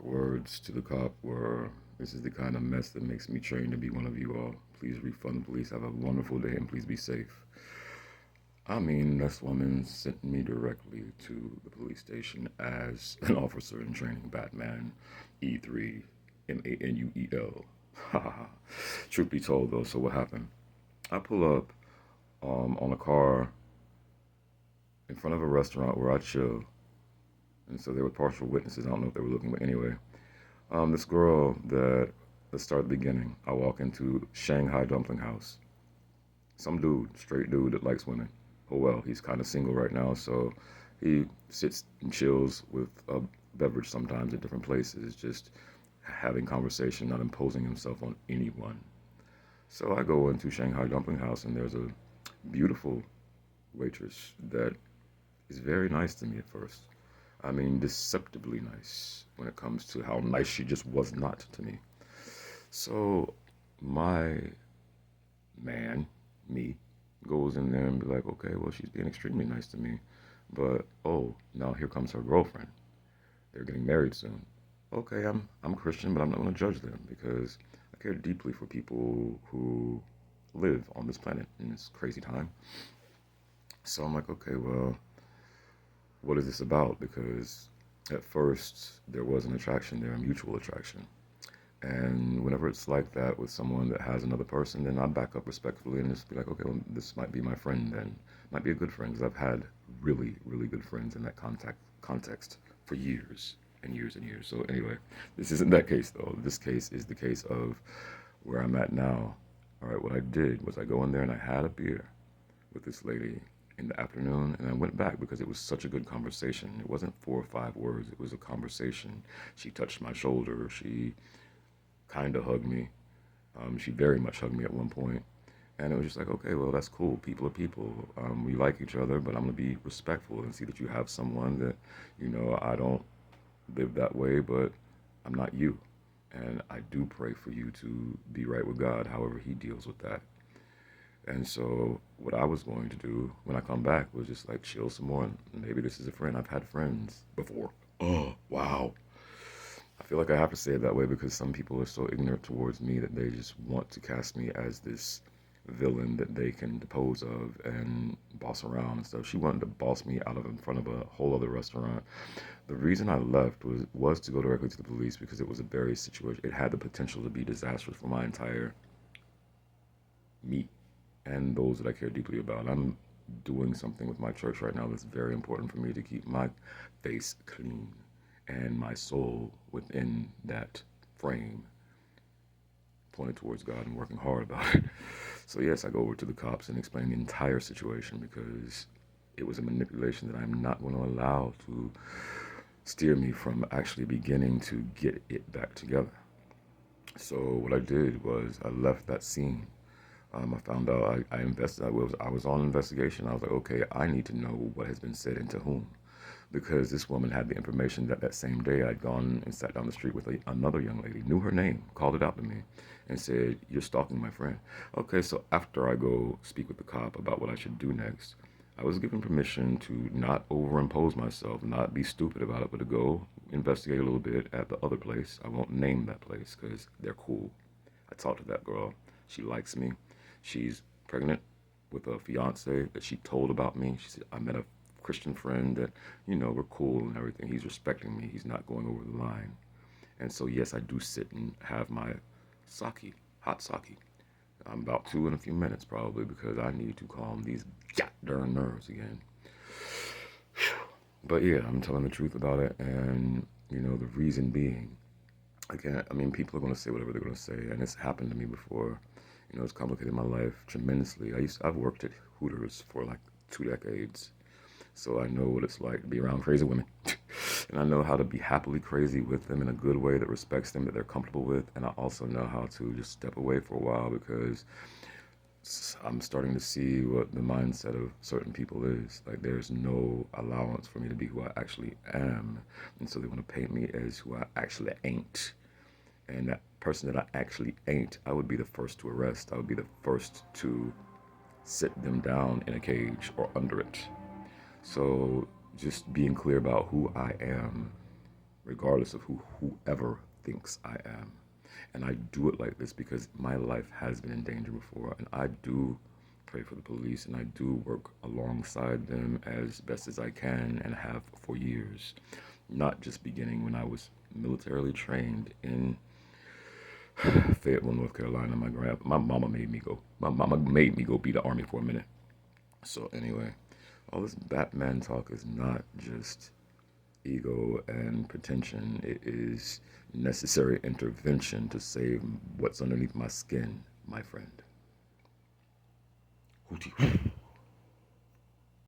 Words to the cop were, "This is the kind of mess that makes me train to be one of you all. Please refund the police. Have a wonderful day and please be safe." I mean, this woman sent me directly to the police station as an officer in training, Batman E3 Manuel. Ha ha ha. Truth be told, though, so what happened? I pull up on a car in front of a restaurant where I chill, and so there were partial witnesses. I don't know if they were looking, but anyway, this girl that let's start at the beginning. I walk into Shanghai Dumpling House. Some dude, straight dude that likes women. Oh well, he's kind of single right now, so he sits and chills with a beverage sometimes at different places, just having conversation, not imposing himself on anyone. So I go into Shanghai Dumpling House, and there's a beautiful waitress that is very nice to me at first. I mean, deceptively nice when it comes to how nice she just was not to me. So my man, me, goes in there and be like, okay, well, she's being extremely nice to me. But oh, now here comes her girlfriend. They're getting married soon. Okay, I'm Christian, but I'm not going to judge them because I care deeply for people who live on this planet in this crazy time. So I'm like, okay, well, what is this about? Because at first there was an attraction there, a mutual attraction. And whenever it's like that with someone that has another person, then I back up respectfully and just be like, okay, well, this might be my friend then. Might be a good friend because I've had really, really good friends in that context for years and years and years. So anyway, this isn't that case though. This case is the case of where I'm at now. All right, what I did was I go in there and I had a beer with this lady in the afternoon, and I went back because it was such a good conversation. It wasn't 4 or 5 words, it was a conversation. She touched my shoulder, she kind of hugged me. She very much hugged me at one point. And it was just like, okay, well, that's cool. People are people. We like each other, but I'm going to be respectful and see that you have someone that, I don't live that way, but I'm not you. And I do pray for you to be right with God, however He deals with that. And so, what I was going to do when I come back was just like chill some more. And maybe this is a friend. I've had friends before. Oh, wow. I feel like I have to say it that way because some people are so ignorant towards me that they just want to cast me as this villain that they can depose of and boss around and stuff. She wanted to boss me out of in front of a whole other restaurant. The reason I left was to go directly to the police because it was a very situation. It had the potential to be disastrous for my entire me and those that I care deeply about. I'm doing something with my church right now that's very important for me to keep my face clean and my soul within that frame pointed towards God and working hard about it. So yes, I go over to the cops and explain the entire situation because it was a manipulation that I'm not going to allow to steer me from actually beginning to get it back together. So what I did was I left that scene. I found out I invested. I was on investigation. I was like, okay, I need to know what has been said and to whom, because this woman had the information that that same day I'd gone and sat down the street with another young lady, knew her name, called it out to me, and said, "You're stalking my friend." Okay, so after I go speak with the cop about what I should do next, I was given permission to not overimpose myself, not be stupid about it, but to go investigate a little bit at the other place. I won't name that place because they're cool. I talked to that girl. She likes me. She's pregnant with a fiance that she told about me. She said, I met a Christian friend that, we're cool and everything. He's respecting me. He's not going over the line. And so, yes, I do sit and have my sake, hot sake. I'm about to in a few minutes probably because I need to calm these darn nerves again. But yeah, I'm telling the truth about it. And, the reason being, I mean, people are going to say whatever they're going to say. And it's happened to me before. It's complicated my life tremendously. I've worked at Hooters for like 2 decades. So I know what it's like to be around crazy women. And I know how to be happily crazy with them in a good way that respects them, that they're comfortable with. And I also know how to just step away for a while because I'm starting to see what the mindset of certain people is. Like, there's no allowance for me to be who I actually am. And so they want to paint me as who I actually ain't. And that person that I actually ain't, I would be the first to arrest. I would be the first to sit them down in a cage or under it. So just being clear about who I am regardless of whoever thinks I am. And I do it like this because my life has been in danger before, and I do pray for the police, and I do work alongside them as best as I can and have for years. Not just beginning when I was militarily trained in Fayetteville, North Carolina. My mama made me go. My mama made me go be the army for a minute. So anyway, all this Batman talk is not just ego and pretension. It is necessary intervention to save what's underneath my skin, my friend. Hootie.